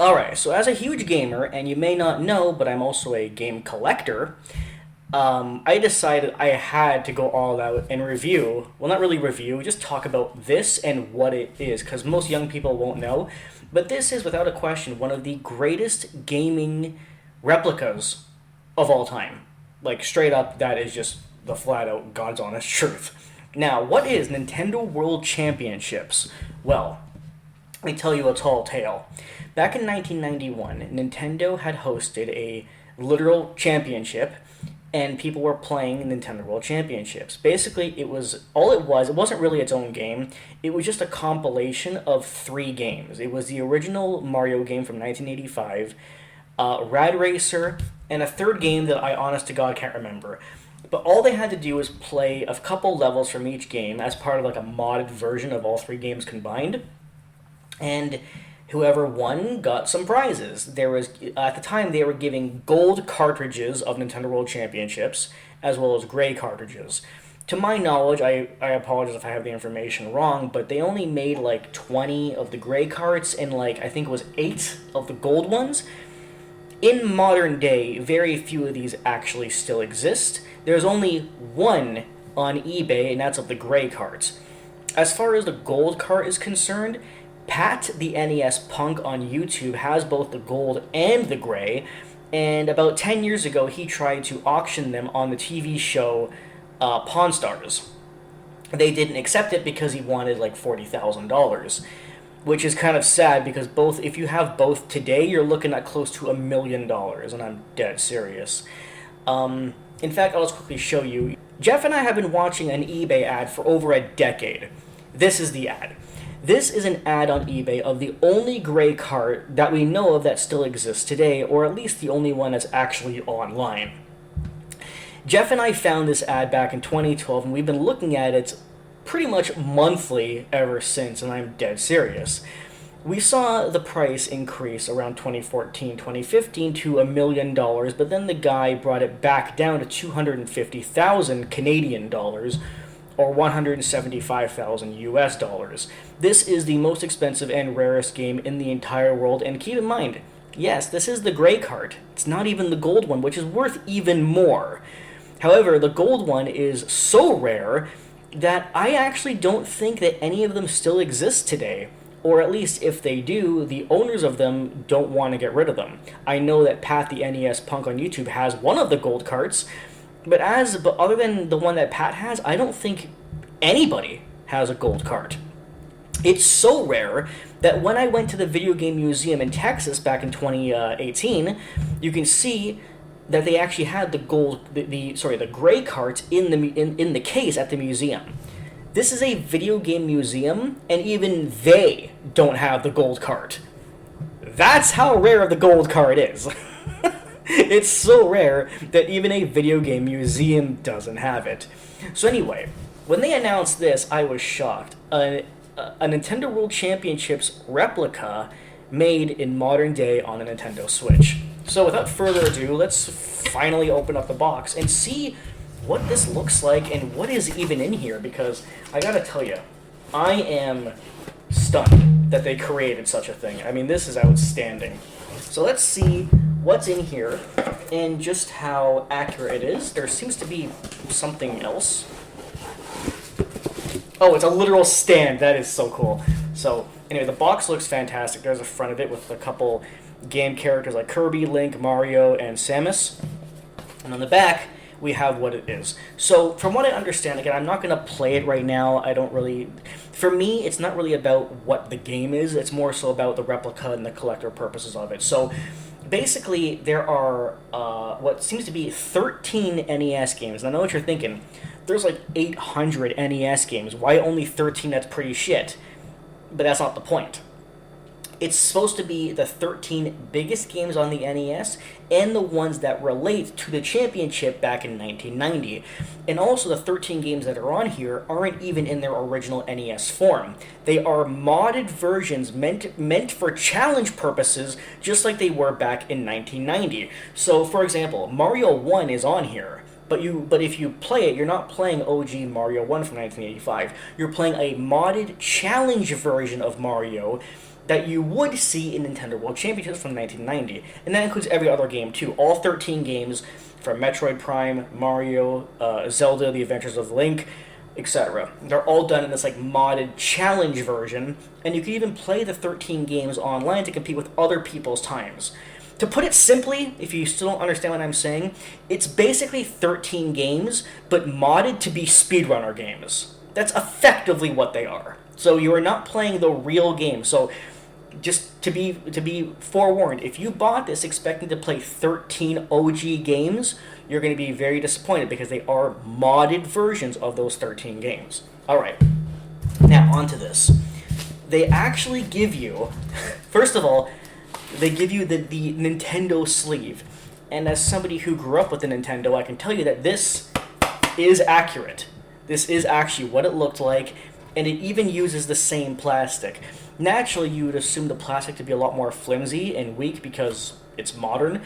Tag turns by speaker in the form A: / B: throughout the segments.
A: Alright, so as a huge gamer, and you may not know, but I'm also a game collector, I decided I had to go all out and review, well, not really review, just talk about this and what it is, because most young people won't know. But this is, without a question, one of the greatest gaming replicas of all time. Like, straight up, that is just the flat out God's honest truth. Now, what is Nintendo World Championships? Well, let me tell you a tall tale. Back in 1991, Nintendo had hosted a literal championship, and people were playing Nintendo World Championships. Basically, it wasn't really its own game, it was just a compilation of three games. It was the original Mario game from 1985, Rad Racer, and a third game that I, honest to God, can't remember. But all they had to do was play a couple levels from each game as part of like a modded version of all three games combined. And whoever won got some prizes. There was, at the time, they were giving gold cartridges of Nintendo World Championships as well as gray cartridges. To my knowledge, I apologize if I have the information wrong, but they only made like 20 of the gray carts and like I think it was 8 of the gold ones. In modern day, very few of these actually still exist. There's only one on eBay, and that's of the gray carts. As far as the gold cart is concerned, Pat, the NES Punk on YouTube, has both the gold and the gray, and about 10 years ago he tried to auction them on the TV show Pawn Stars. They didn't accept it because he wanted like $40,000, which is kind of sad because if you have both today, you're looking at close to $1,000,000, and I'm dead serious. In fact, I'll just quickly show you. Jeff and I have been watching an eBay ad for over a decade. This is the ad. This is an ad on eBay of the only gray cart that we know of that still exists today, or at least the only one that's actually online. Jeff and I found this ad back in 2012, and we've been looking at it pretty much monthly ever since, and I'm dead serious. We saw the price increase around 2014, 2015 to $1,000,000, but then the guy brought it back down to 250,000 Canadian dollars, or 175,000 US dollars. This is the most expensive and rarest game in the entire world, and keep in mind, yes, this is the gray cart. It's not even the gold one, which is worth even more. However, the gold one is so rare that I actually don't think that any of them still exist today. Or at least if they do, the owners of them don't want to get rid of them. I know that Pat the NES Punk on YouTube has one of the gold carts, but other than the one that Pat has, I don't think anybody has a gold cart. It's so rare that when I went to the Video Game Museum in Texas back in 2018, you can see that they actually had the gray cart in the case at the museum. This is a video game museum, and even they don't have the gold cart. That's how rare the gold cart is. It's so rare that even a video game museum doesn't have it. So anyway, when they announced this, I was shocked. A Nintendo World Championships replica made in modern day on a Nintendo Switch. So without further ado, let's finally open up the box and see what this looks like and what is even in here, because I gotta tell you, I am stunned that they created such a thing. I mean, this is outstanding. So let's see what's in here and just how accurate it is. There seems to be something else. Oh, it's a literal stand. That is so cool. So anyway, the box looks fantastic. There's a front of it with a couple game characters like Kirby, Link, Mario, and Samus. And on the back, we have what it is. So from what I understand, again, I'm not going to play it right now. For me, it's not really about what the game is. It's more so about the replica and the collector purposes of it. So basically, there are what seems to be 13 NES games. And I know what you're thinking. There's like 800 NES games. Why only 13? That's pretty shit. But that's not the point. It's supposed to be the 13 biggest games on the NES and the ones that relate to the championship back in 1990. And also the 13 games that are on here aren't even in their original NES form. They are modded versions meant for challenge purposes, just like they were back in 1990. So, for example, Mario 1 is on here. But if you play it, you're not playing OG Mario 1 from 1985. You're playing a modded challenge version of Mario that you would see in Nintendo World Championships from 1990. And that includes every other game, too. All 13 games from Metroid Prime, Mario, Zelda, The Adventures of Link, etc. They're all done in this like modded challenge version, and you can even play the 13 games online to compete with other people's times. To put it simply, if you still don't understand what I'm saying, it's basically 13 games, but modded to be speedrunner games. That's effectively what they are. So you are not playing the real game. So just to be forewarned, if you bought this expecting to play 13 OG games, you're going to be very disappointed because they are modded versions of those 13 games. Alright, now on to this. They actually give you, first of all, they give you the Nintendo sleeve. And as somebody who grew up with the Nintendo, I can tell you that this is accurate. This is actually what it looked like, and it even uses the same plastic. Naturally, you would assume the plastic to be a lot more flimsy and weak because it's modern,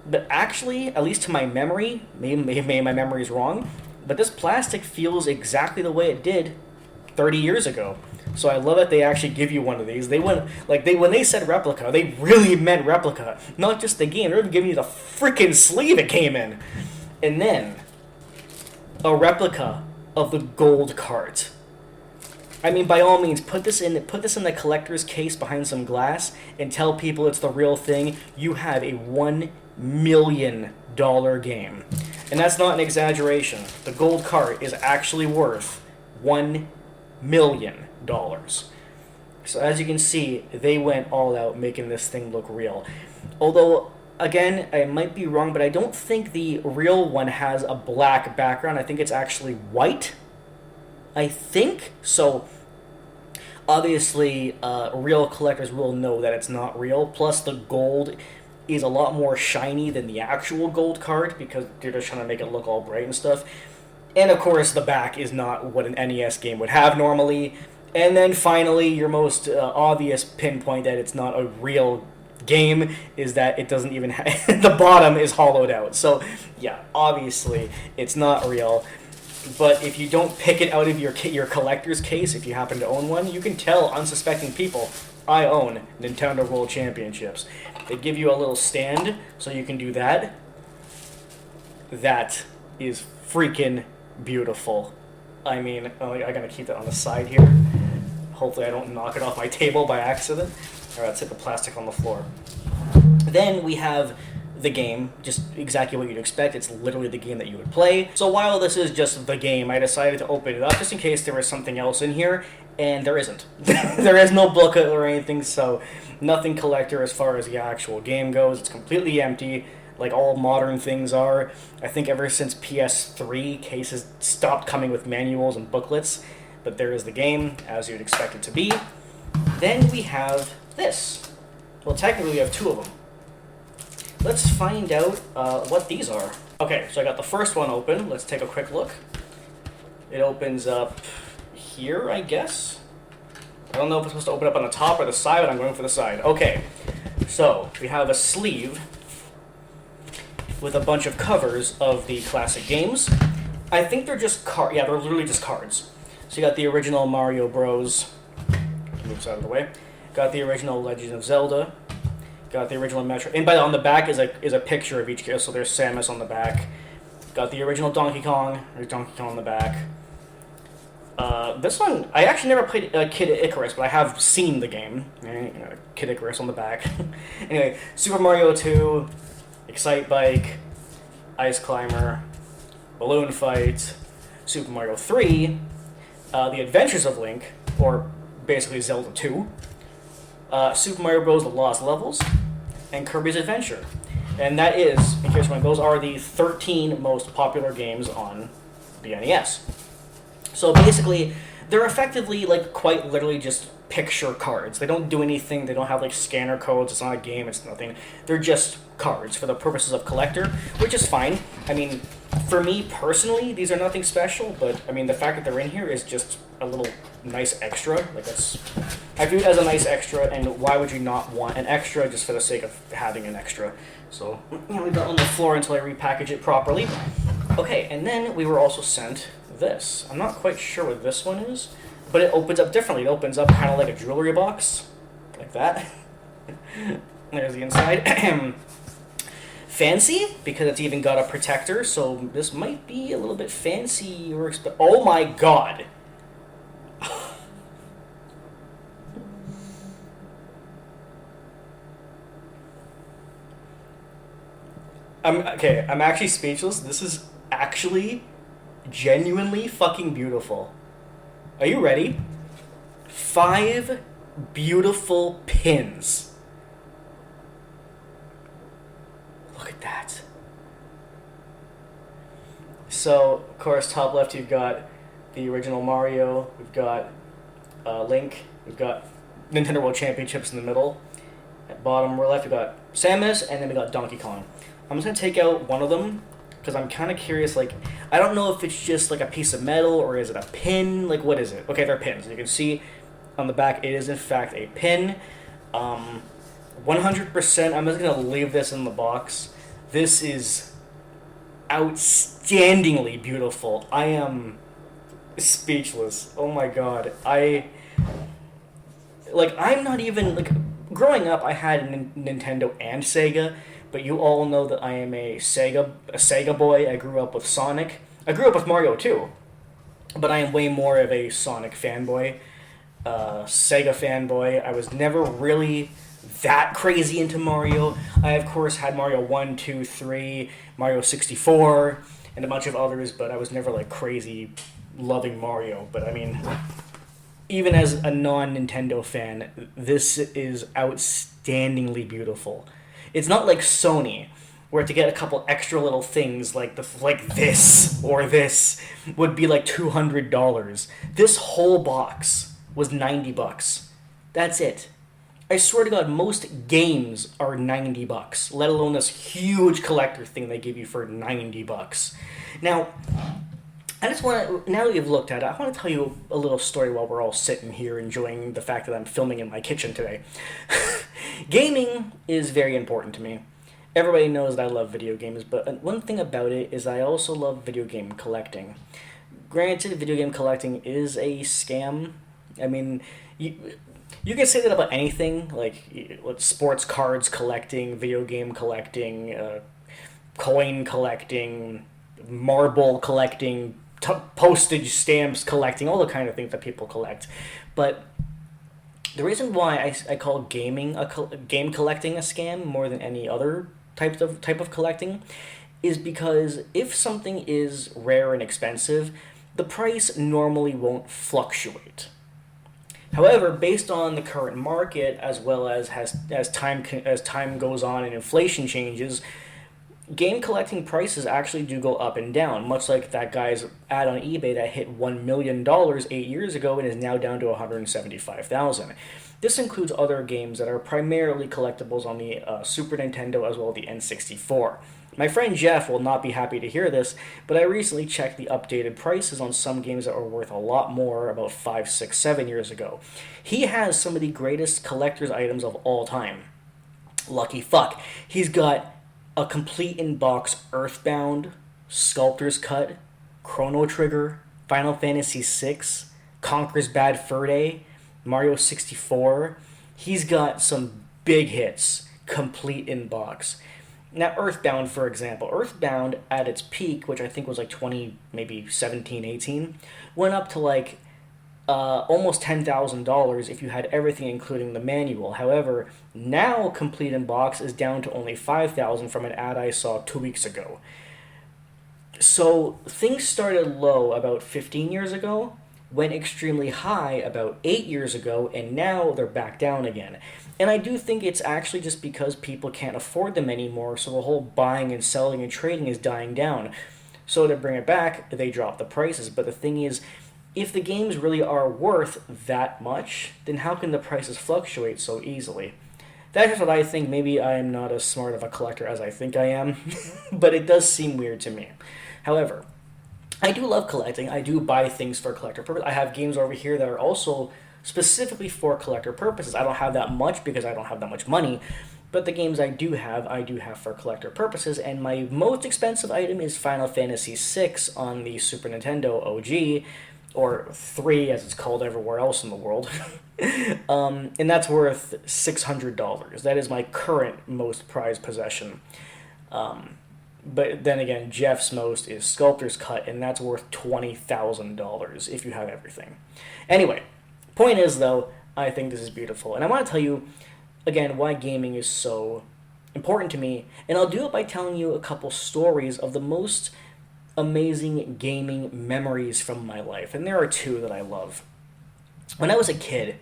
A: but actually, at least to my memory, maybe my memory is wrong, but this plastic feels exactly the way it did 30 years ago. So I love that they actually give you one of these. When they said replica, they really meant replica, not just the game. They're even giving you the freaking sleeve it came in, and then a replica of the gold cart. I mean, by all means, put this in the collector's case behind some glass and tell people it's the real thing. You have a $1 million game, and that's not an exaggeration. The gold cart is actually worth $1 million. So as you can see, they went all out making this thing look real. Although, again, I might be wrong, but I don't think the real one has a black background. I think it's actually white. I think so. Obviously, real collectors will know that it's not real. Plus, the gold is a lot more shiny than the actual gold card because they're just trying to make it look all bright and stuff. And of course, the back is not what an NES game would have normally. And then finally, your most obvious pinpoint that it's not a real game is that it doesn't even have... the bottom is hollowed out. So, yeah, obviously, it's not real. But if you don't pick it out of your collector's case, if you happen to own one, you can tell unsuspecting people, I own Nintendo World Championships. They give you a little stand so you can do that. That is freaking beautiful. I mean, I gotta keep that on the side here. Hopefully I don't knock it off my table by accident. Alright, let's hit the plastic on the floor. Then we have the game, just exactly what you'd expect. It's literally the game that you would play. So while this is just the game, I decided to open it up just in case there was something else in here, and there isn't. There is no booklet or anything, so nothing collector as far as the actual game goes. It's completely empty, like all modern things are. I think ever since PS3, cases stopped coming with manuals and booklets, but there is the game, as you'd expect it to be. Then we have this. Well, technically we have two of them. Let's find out what these are. Okay, so I got the first one open. Let's take a quick look. It opens up here, I guess. I don't know if it's supposed to open up on the top or the side, but I'm going for the side. Okay, so we have a sleeve with a bunch of covers of the classic games. I think they're just cards. Yeah, they're literally just cards. So you got the original Mario Bros. Move this out of the way. Got the original Legend of Zelda. Got the original Metro. And on the back is a picture of each character. So there's Samus on the back. Got the original Donkey Kong. There's Donkey Kong on the back. This one, I actually never played Kid Icarus, but I have seen the game. Kid Icarus on the back. Anyway, Super Mario 2, Excite Bike, Ice Climber, Balloon Fight, Super Mario 3, The Adventures of Link, or basically Zelda 2, Super Mario Bros. The Lost Levels, and Kirby's Adventure. And that is, in case you're wondering, those are the 13 most popular games on the NES. So basically, they're effectively, like, quite literally just picture cards. They don't do anything, they don't have, like, scanner codes, it's not a game, it's nothing. They're just cards for the purposes of collector, which is fine. I mean, for me personally, these are nothing special, but, I mean, the fact that they're in here is just a little nice extra. Like, that's... I view it as a nice extra, and why would you not want an extra just for the sake of having an extra? So, leave that on the floor until I repackage it properly. Okay, and then we were also sent this. I'm not quite sure what this one is, but it opens up differently. It opens up kind of like a jewelry box, like that. There's the inside. Fancy, because it's even got a protector, so this might be a little bit fancy or oh my god! I'm actually speechless. This is actually genuinely fucking beautiful. Are you ready? 5 beautiful pins. Look at that. So, of course, top left you've got the original Mario, we've got Link, we've got Nintendo World Championships in the middle. At bottom left we've got Samus, and then we got Donkey Kong. I'm just going to take out one of them, because I'm kind of curious, like, I don't know if it's just like a piece of metal, or is it a pin, like what is it? Okay, they're pins. You can see on the back it is in fact a pin. 100%, I'm just going to leave this in the box. This is outstandingly beautiful. I am speechless. Oh my god. I'm not even, like, growing up I had Nintendo and Sega, but you all know that I am a Sega boy. I grew up with Sonic. I grew up with Mario too, but I am way more of a Sonic fanboy, Sega fanboy. I was never really that crazy into Mario. I, of course, had Mario 1, 2, 3, Mario 64, and a bunch of others, but I was never, like, crazy loving Mario. But, I mean, even as a non-Nintendo fan, this is outstandingly beautiful. It's not like Sony, where to get a couple extra little things like this or this would be like $200. This whole box was $90. That's it. I swear to God, most games are $90, let alone this huge collector thing they give you for $90. Now, I just want to, now that you've looked at it, I want to tell you a little story while we're all sitting here enjoying the fact that I'm filming in my kitchen today. Gaming is very important to me. Everybody knows that I love video games, but one thing about it is I also love video game collecting. Granted, video game collecting is a scam. I mean, you can say that about anything, like sports cards collecting, video game collecting, coin collecting, marble collecting, postage stamps collecting, all the kind of things that people collect. But the reason why I call game collecting a scam more than any other type of collecting is because if something is rare and expensive, the price normally won't fluctuate. However, based on the current market, as well as time goes on and inflation changes, game collecting prices actually do go up and down, much like that guy's ad on eBay that hit $1 million 8 years ago and is now down to $175,000. This includes other games that are primarily collectibles on the Super Nintendo as well as the N64. My friend Jeff will not be happy to hear this, but I recently checked the updated prices on some games that were worth a lot more about 5, 6, 7 years ago. He has some of the greatest collector's items of all time. Lucky fuck. He's got a complete in-box Earthbound, Sculptor's Cut, Chrono Trigger, Final Fantasy VI, Conker's Bad Fur Day, Mario 64. He's got some big hits, complete in-box. Now, Earthbound, for example. Earthbound, at its peak, which I think was like 20, maybe 17, 18, went up to like almost $10,000 if you had everything including the manual. However, now complete in box is down to only $5,000 from an ad I saw 2 weeks ago. So things started low about 15 years ago, went extremely high about 8 years ago, and now they're back down again. And I do think it's actually just because people can't afford them anymore, so the whole buying and selling and trading is dying down. So to bring it back, they drop the prices. But the thing is, if the games really are worth that much, then how can the prices fluctuate so easily? That's just what I think. Maybe I am not as smart of a collector as I think I am, but it does seem weird to me. However, I do love collecting. I do buy things for collector purpose. I have games over here that are also specifically for collector purposes. I don't have that much because I don't have that much money, but the games I do have for collector purposes, and my most expensive item is Final Fantasy VI on the Super Nintendo OG, or 3 as it's called everywhere else in the world. And that's worth $600. That is my current most prized possession. But then again, Jeff's most is Sculptor's Cut, and that's worth $20,000 if you have everything. Anyway, point is though, I think this is beautiful, and I want to tell you again why gaming is so important to me, and I'll do it by telling you a couple stories of the most amazing gaming memories from my life, and there are two that I love. When I was a kid,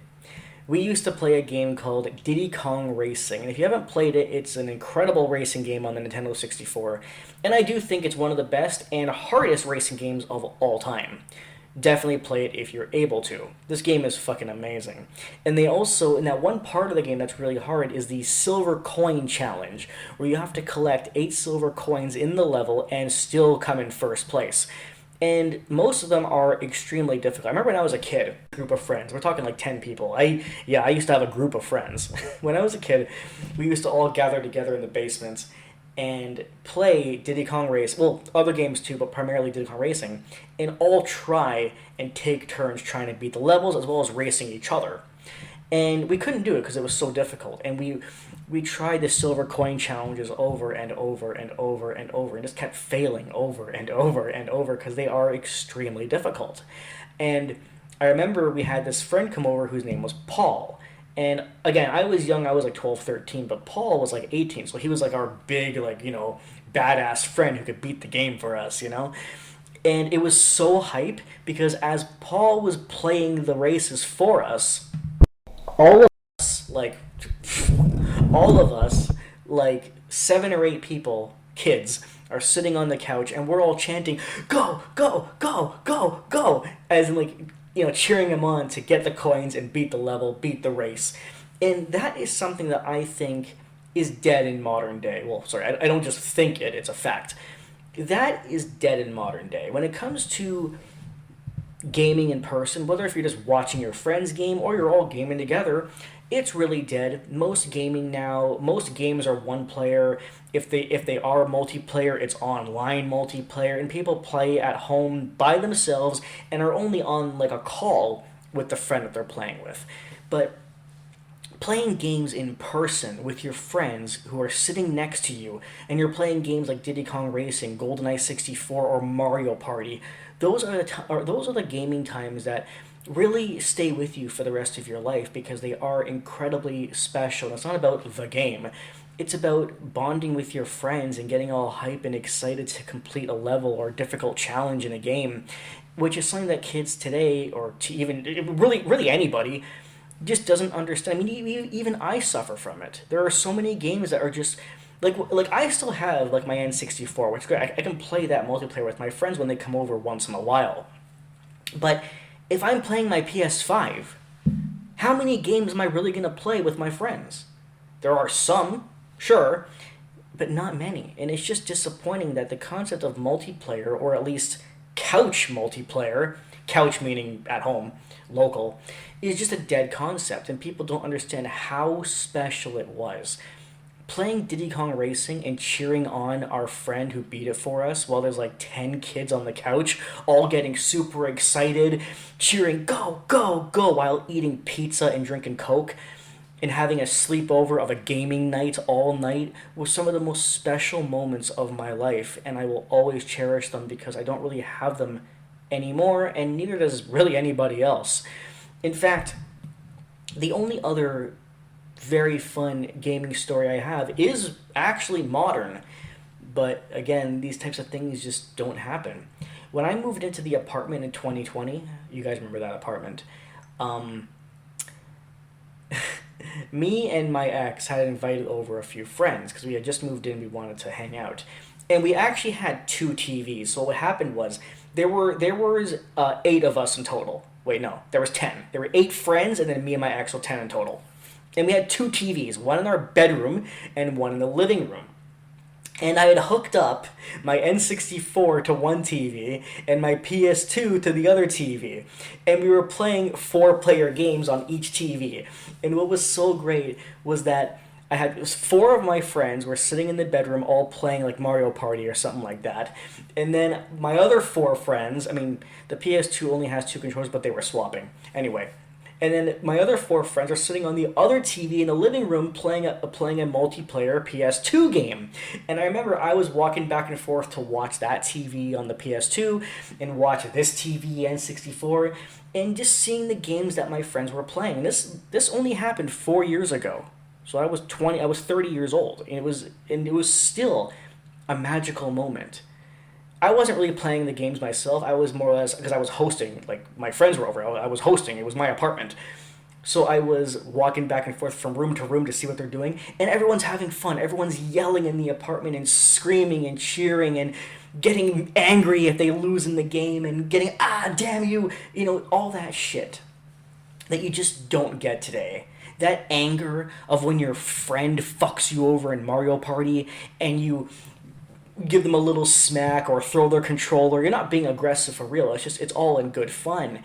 A: we used to play a game called Diddy Kong Racing. And if you haven't played it, it's an incredible racing game on the Nintendo 64. And I do think it's one of the best and hardest racing games of all time. Definitely play it if you're able to. This game is fucking amazing. And they also, in that one part of the game that's really hard, is the silver coin challenge, where you have to collect 8 silver coins in the level and still come in first place. And most of them are extremely difficult. I remember when I was a kid, a group of friends, we're talking like 10 people. I used to have a group of friends. When I was a kid, we used to all gather together in the basements and play Diddy Kong Race, well, other games too, but primarily Diddy Kong Racing, and all try and take turns trying to beat the levels as well as racing each other. And we couldn't do it because it was so difficult. And we tried the silver coin challenges over and over and over and over and just kept failing over and over and over because they are extremely difficult. And I remember we had this friend come over whose name was Paul. And again, I was young, I was like 12, 13, but Paul was like 18, so he was like our big, like, badass friend who could beat the game for us, And it was so hype because as Paul was playing the races for us, all of us, like 7 or 8 people, kids, are sitting on the couch and we're all chanting, go, go, go, go, go, as in cheering him on to get the coins and beat the level, beat the race. And that is something that I think is dead in modern day. Well, sorry, I don't just think it, it's a fact. That is dead in modern day. When it comes to gaming in person, whether if you're just watching your friends game or you're all gaming together, it's really dead. Most games are one player. If they are multiplayer, it's online multiplayer, and people play at home by themselves and are only on like a call with the friend that they're playing with. But playing games in person with your friends who are sitting next to you, and you're playing games like Diddy Kong Racing, GoldenEye 64, or Mario Party, those are the gaming times that really stay with you for the rest of your life because they are incredibly special. It's not about the game. It's about bonding with your friends and getting all hype and excited to complete a level or difficult challenge in a game, which is something that kids today, or to even really anybody, just doesn't understand. I mean, even I suffer from it. There are so many games that are just like I still have like my N64, which is great. I can play that multiplayer with my friends when they come over once in a while. But if I'm playing my PS5, how many games am I really going to play with my friends? There are some, sure, but not many. And it's just disappointing that the concept of multiplayer, or at least couch multiplayer, couch meaning at home, local, is just a dead concept, and people don't understand how special it was. Playing Diddy Kong Racing and cheering on our friend who beat it for us while there's like 10 kids on the couch, all getting super excited, cheering, go, go, go, while eating pizza and drinking Coke, and having a sleepover of a gaming night all night was some of the most special moments of my life, and I will always cherish them because I don't really have them anymore, and neither does really anybody else. In fact, the only other very fun gaming story I have is actually modern, but again, these types of things just don't happen. When I moved into the apartment in 2020, you guys remember that apartment, me and my ex had invited over a few friends because we had just moved in, we wanted to hang out. And we actually had 2 TVs. So what happened was there was 8 of us in total. Wait, no, there was 10. There were 8 friends, and then me and my ex, so 10 in total. And we had 2 TVs, one in our bedroom and one in the living room. And I had hooked up my N64 to one TV and my PS2 to the other TV. And we were playing 4-player games on each TV. And what was so great was that I had, it was four of my friends were sitting in the bedroom all playing like Mario Party or something like that. And then my other four friends, I mean, the PS2 only has two controllers, but they were swapping. Anyway, and then my other four friends are sitting on the other TV in the living room playing a multiplayer PS2 game. And I remember I was walking back and forth to watch that TV on the PS2 and watch this TV N64 and just seeing the games that my friends were playing. This only happened 4 years ago. So I was 30 years old, and it was still a magical moment. I wasn't really playing the games myself. I was more or less, because I was hosting, like my friends were over. I was hosting. It was my apartment. So I was walking back and forth from room to room to see what they're doing, and everyone's having fun. Everyone's yelling in the apartment and screaming and cheering and getting angry if they lose in the game and getting damn you, all that shit that you just don't get today. That anger of when your friend fucks you over in Mario Party and you give them a little smack or throw their controller. You're not being aggressive for real. It's all in good fun.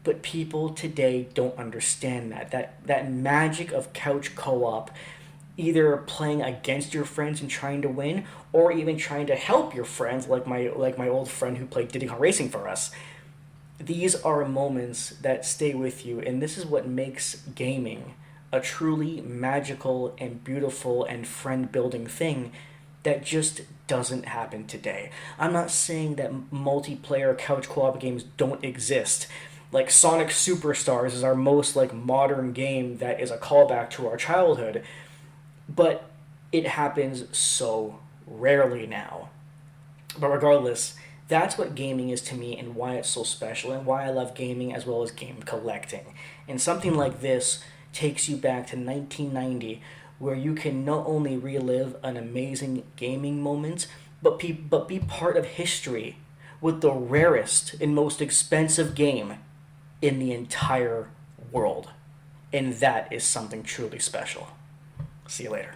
A: But people today don't understand that magic of couch co-op, either playing against your friends and trying to win, or even trying to help your friends, like my old friend who played Diddy Kong Racing for us. These are moments that stay with you, and this is what makes gaming a truly magical and beautiful and friend-building thing that just doesn't happen today. I'm not saying that multiplayer couch co-op games don't exist. Like Sonic Superstars is our most like modern game that is a callback to our childhood, but it happens so rarely now. But regardless, that's what gaming is to me and why it's so special and why I love gaming as well as game collecting. And something like this takes you back to 1990, where you can not only relive an amazing gaming moment, but be part of history with the rarest and most expensive game in the entire world. And that is something truly special. See you later.